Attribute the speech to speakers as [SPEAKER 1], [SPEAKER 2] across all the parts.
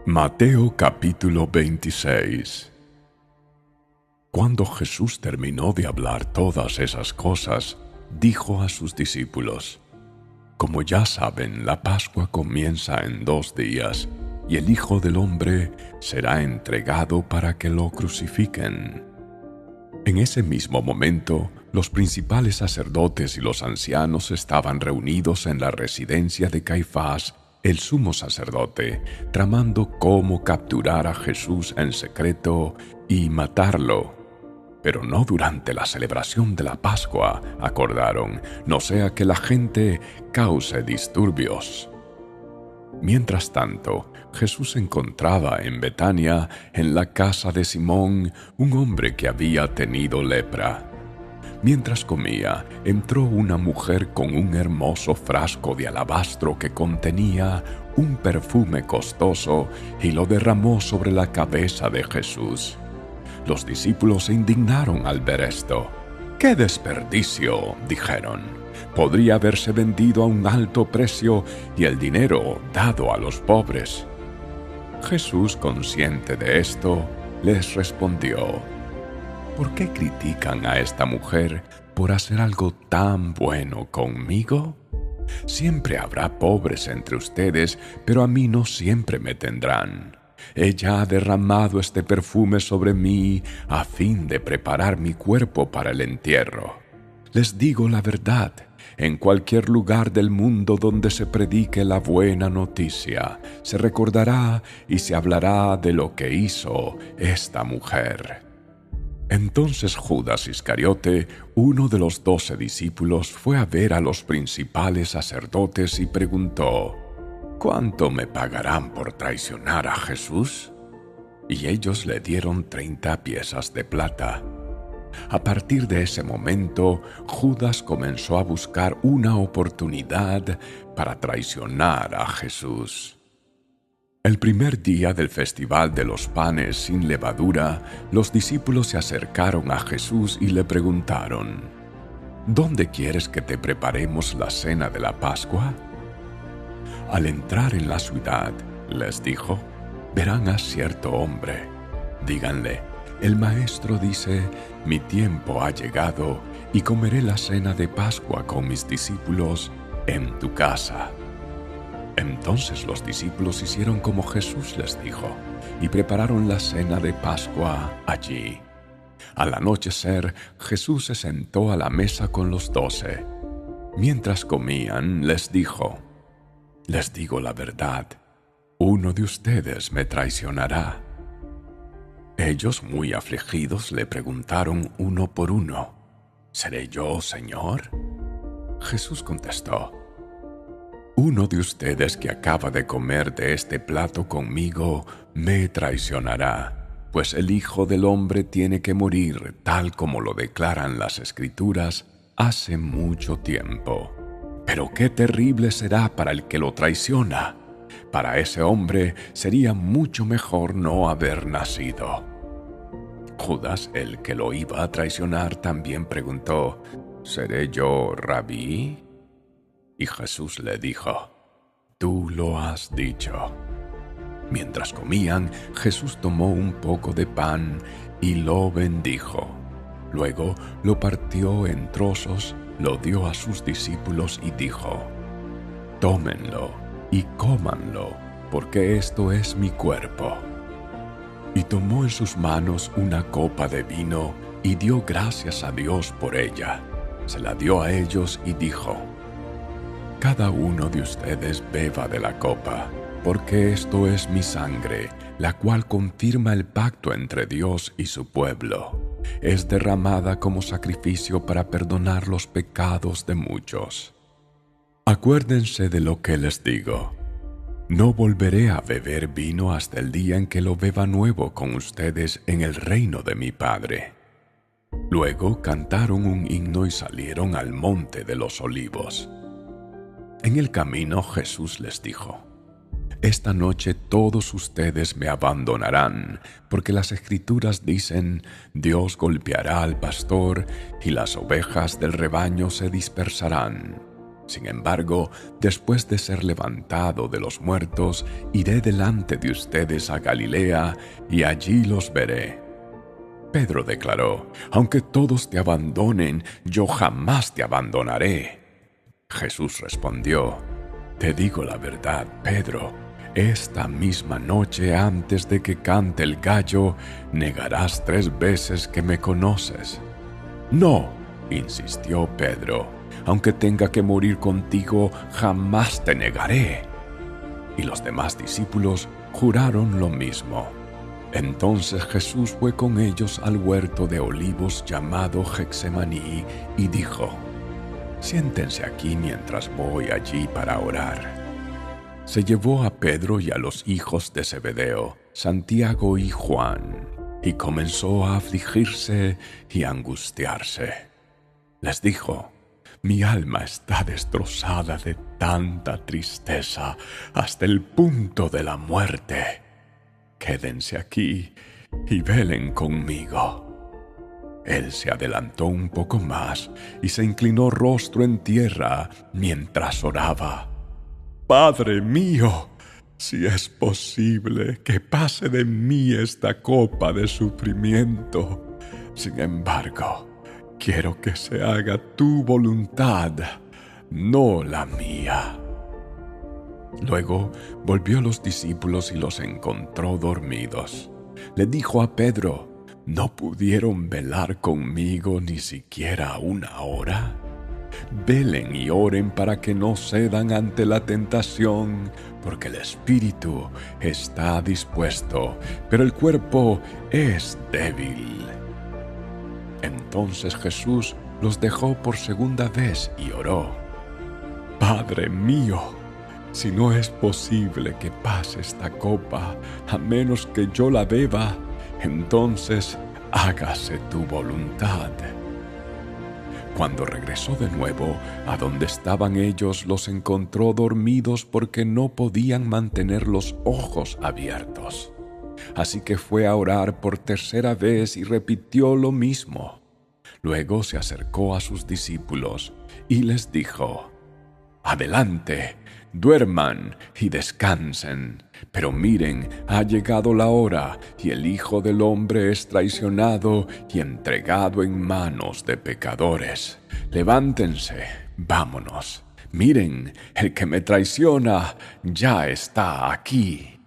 [SPEAKER 1] Mateo capítulo 26. Cuando Jesús terminó de hablar todas esas cosas, dijo a sus discípulos: Como ya saben, la Pascua comienza en 2 días, y el Hijo del Hombre será entregado para que lo crucifiquen. En ese mismo momento, los principales sacerdotes y los ancianos estaban reunidos en la residencia de Caifás, el sumo sacerdote, tramando cómo capturar a Jesús en secreto y matarlo. Pero no durante la celebración de la Pascua, acordaron, no sea que la gente cause disturbios. Mientras tanto, Jesús se encontraba en Betania, en la casa de Simón, un hombre que había tenido lepra. Mientras comía, entró una mujer con un hermoso frasco de alabastro que contenía un perfume costoso y lo derramó sobre la cabeza de Jesús. Los discípulos se indignaron al ver esto. ¡Qué desperdicio!, dijeron. Podría haberse vendido a un alto precio y el dinero dado a los pobres. Jesús, consciente de esto, les respondió: ¿Por qué critican a esta mujer por hacer algo tan bueno conmigo? Siempre habrá pobres entre ustedes, pero a mí no siempre me tendrán. Ella ha derramado este perfume sobre mí a fin de preparar mi cuerpo para el entierro. Les digo la verdad, en cualquier lugar del mundo donde se predique la buena noticia, se recordará y se hablará de lo que hizo esta mujer. Entonces Judas Iscariote, uno de los 12 discípulos, fue a ver a los principales sacerdotes y preguntó: ¿Cuánto me pagarán por traicionar a Jesús? Y ellos le dieron 30 piezas de plata. A partir de ese momento, Judas comenzó a buscar una oportunidad para traicionar a Jesús. El primer día del festival de los panes sin levadura, los discípulos se acercaron a Jesús y le preguntaron: ¿Dónde quieres que te preparemos la cena de la Pascua? Al entrar en la ciudad, les dijo, verán a cierto hombre. Díganle: el maestro dice, mi tiempo ha llegado y comeré la cena de Pascua con mis discípulos en tu casa. Entonces los discípulos hicieron como Jesús les dijo y prepararon la cena de Pascua allí. Al anochecer, Jesús se sentó a la mesa con los 12. Mientras comían, les dijo: Les digo la verdad, uno de ustedes me traicionará. Ellos, muy afligidos, le preguntaron uno por uno: ¿Seré yo, Señor? Jesús contestó: Uno de ustedes que acaba de comer de este plato conmigo me traicionará, pues el Hijo del Hombre tiene que morir tal como lo declaran las Escrituras hace mucho tiempo. Pero qué terrible será para el que lo traiciona. Para ese hombre sería mucho mejor no haber nacido. Judas, el que lo iba a traicionar, también preguntó: ¿Seré yo, Rabí? Y Jesús le dijo: Tú lo has dicho. Mientras comían, Jesús tomó un poco de pan y lo bendijo. Luego lo partió en trozos, lo dio a sus discípulos y dijo: Tómenlo y cómanlo, porque esto es mi cuerpo. Y tomó en sus manos una copa de vino y dio gracias a Dios por ella. Se la dio a ellos y dijo: Cada uno de ustedes beba de la copa, porque esto es mi sangre, la cual confirma el pacto entre Dios y su pueblo. Es derramada como sacrificio para perdonar los pecados de muchos. Acuérdense de lo que les digo. No volveré a beber vino hasta el día en que lo beba nuevo con ustedes en el reino de mi Padre. Luego cantaron un himno y salieron al monte de los Olivos. En el camino Jesús les dijo: Esta noche todos ustedes me abandonarán, porque las Escrituras dicen: Dios golpeará al pastor y las ovejas del rebaño se dispersarán. Sin embargo, después de ser levantado de los muertos, iré delante de ustedes a Galilea y allí los veré». Pedro declaró: «Aunque todos te abandonen, yo jamás te abandonaré». Jesús respondió: «Te digo la verdad, Pedro, esta misma noche antes de que cante el gallo, negarás 3 veces que me conoces». «No», insistió Pedro, «aunque tenga que morir contigo, jamás te negaré». Y los demás discípulos juraron lo mismo. Entonces Jesús fue con ellos al huerto de olivos llamado Getsemaní y dijo: «Siéntense aquí mientras voy allí para orar». Se llevó a Pedro y a los hijos de Zebedeo, Santiago y Juan, y comenzó a afligirse y a angustiarse. Les dijo: «Mi alma está destrozada de tanta tristeza hasta el punto de la muerte. Quédense aquí y velen conmigo». Él se adelantó un poco más y se inclinó rostro en tierra mientras oraba: «Padre mío, si es posible, que pase de mí esta copa de sufrimiento. Sin embargo, quiero que se haga tu voluntad, no la mía». Luego volvió a los discípulos y los encontró dormidos. Le dijo a Pedro: «¿No pudieron velar conmigo ni siquiera 1 hora? Velen y oren para que no cedan ante la tentación, porque el espíritu está dispuesto, pero el cuerpo es débil». Entonces Jesús los dejó por segunda vez y oró: «Padre mío, si no es posible que pase esta copa, a menos que yo la beba, entonces hágase tu voluntad». Cuando regresó de nuevo a donde estaban ellos, los encontró dormidos porque no podían mantener los ojos abiertos. Así que fue a orar por 3ª vez y repitió lo mismo. Luego se acercó a sus discípulos y les dijo: «Adelante, duerman y descansen. Pero miren, ha llegado la hora y el Hijo del Hombre es traicionado y entregado en manos de pecadores. Levántense, vámonos. Miren, el que me traiciona ya está aquí».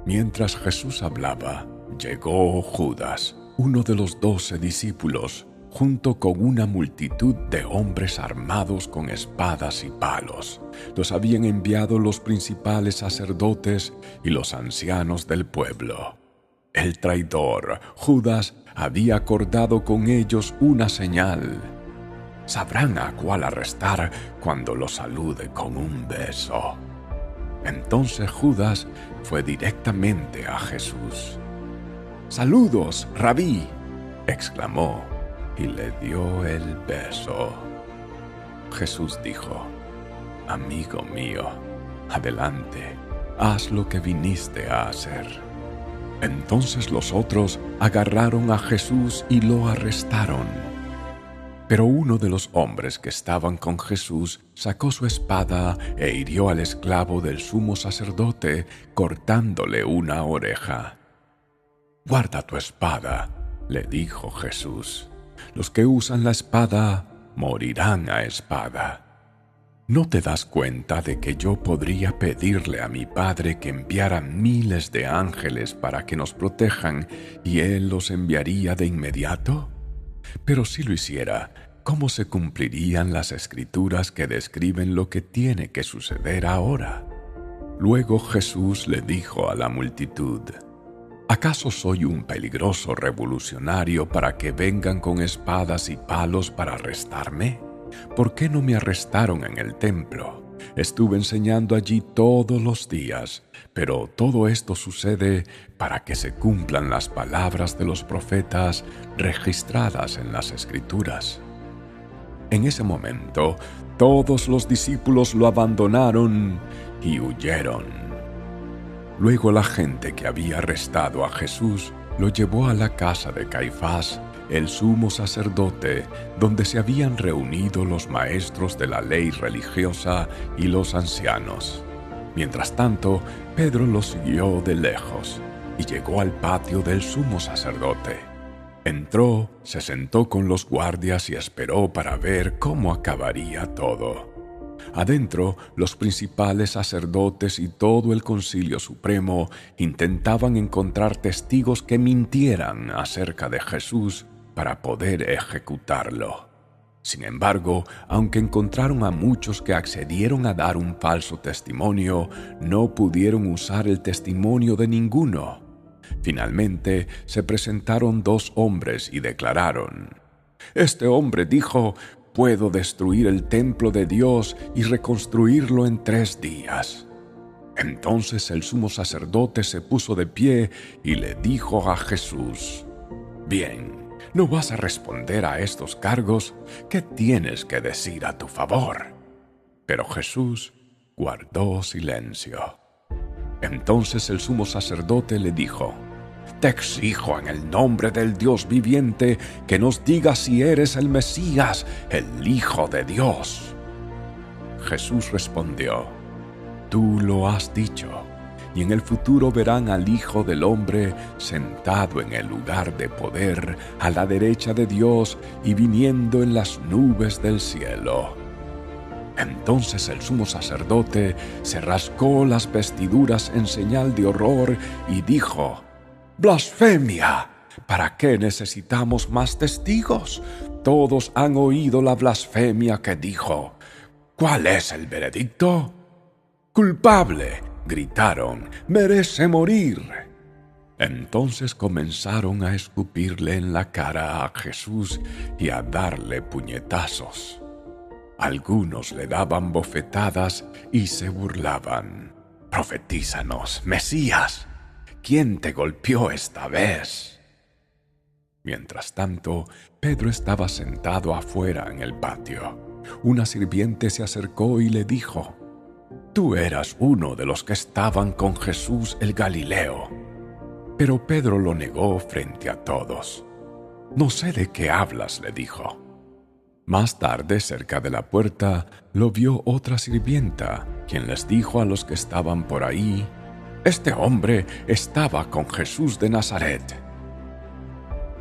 [SPEAKER 1] Mientras Jesús hablaba, llegó Judas, uno de los 12 discípulos, junto con una multitud de hombres armados con espadas y palos. Los habían enviado los principales sacerdotes y los ancianos del pueblo. El traidor, Judas, había acordado con ellos una señal. Sabrán a cuál arrestar cuando lo salude con un beso. Entonces Judas fue directamente a Jesús. «¡Saludos, Rabí!», exclamó, y le dio el beso. Jesús dijo: «Amigo mío, adelante, haz lo que viniste a hacer». Entonces los otros agarraron a Jesús y lo arrestaron. Pero uno de los hombres que estaban con Jesús sacó su espada e hirió al esclavo del sumo sacerdote, cortándole una oreja. «Guarda tu espada», le dijo Jesús. «Los que usan la espada morirán a espada. ¿No te das cuenta de que yo podría pedirle a mi Padre que enviara miles de ángeles para que nos protejan y Él los enviaría de inmediato? Pero si lo hiciera, ¿cómo se cumplirían las Escrituras que describen lo que tiene que suceder ahora?». Luego Jesús le dijo a la multitud: «¿Acaso soy un peligroso revolucionario para que vengan con espadas y palos para arrestarme? ¿Por qué no me arrestaron en el templo? Estuve enseñando allí todos los días, pero todo esto sucede para que se cumplan las palabras de los profetas registradas en las Escrituras». En ese momento, todos los discípulos lo abandonaron y huyeron. Luego la gente que había arrestado a Jesús lo llevó a la casa de Caifás el sumo sacerdote, donde se habían reunido los maestros de la ley religiosa y los ancianos. Mientras tanto, Pedro lo siguió de lejos y llegó al patio del sumo sacerdote. Entró, se sentó con los guardias y esperó para ver cómo acabaría todo. Adentro, los principales sacerdotes y todo el Concilio Supremo intentaban encontrar testigos que mintieran acerca de Jesús para poder ejecutarlo. Sin embargo, aunque encontraron a muchos que accedieron a dar un falso testimonio, no pudieron usar el testimonio de ninguno. Finalmente, se presentaron 2 hombres y declararon: «Este hombre dijo: puedo destruir el templo de Dios y reconstruirlo en 3 días». Entonces el sumo sacerdote se puso de pie y le dijo a Jesús: «Bien, ¿no vas a responder a estos cargos? ¿Qué tienes que decir a tu favor?». Pero Jesús guardó silencio. Entonces el sumo sacerdote le dijo: «Te exijo en el nombre del Dios viviente que nos digas si eres el Mesías, el Hijo de Dios». Jesús respondió: «Tú lo has dicho, y en el futuro verán al Hijo del Hombre sentado en el lugar de poder a la derecha de Dios y viniendo en las nubes del cielo». Entonces el sumo sacerdote se rascó las vestiduras en señal de horror y dijo: «¡Blasfemia! ¿Para qué necesitamos más testigos? Todos han oído la blasfemia que dijo. ¿Cuál es el veredicto?». «Culpable», gritaron, «merece morir». Entonces comenzaron a escupirle en la cara a Jesús y a darle puñetazos. Algunos le daban bofetadas y se burlaban: «Profetízanos, Mesías, ¿quién te golpeó esta vez?». Mientras tanto, Pedro estaba sentado afuera en el patio. Una sirviente se acercó y le dijo: «Tú eras uno de los que estaban con Jesús el Galileo». Pero Pedro lo negó frente a todos. «No sé de qué hablas», le dijo. Más tarde, cerca de la puerta, lo vio otra sirvienta, quien les dijo a los que estaban por ahí: «Este hombre estaba con Jesús de Nazaret».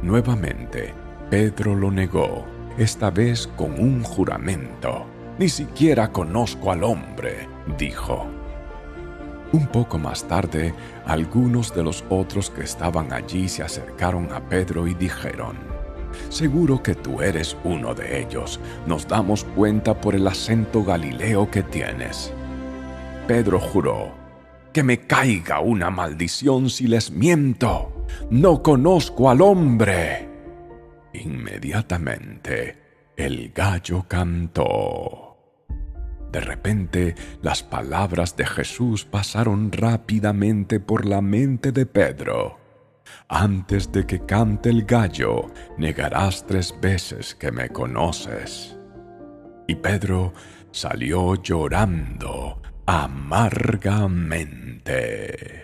[SPEAKER 1] Nuevamente, Pedro lo negó, esta vez con un juramento. «Ni siquiera conozco al hombre», dijo. Un poco más tarde, algunos de los otros que estaban allí se acercaron a Pedro y dijeron: «Seguro que tú eres uno de ellos. Nos damos cuenta por el acento galileo que tienes». Pedro juró: «Que me caiga una maldición si les miento. No conozco al hombre». Inmediatamente, el gallo cantó. De repente, las palabras de Jesús pasaron rápidamente por la mente de Pedro. «Antes de que cante el gallo, negarás 3 veces que me conoces». Y Pedro salió llorando amargamente.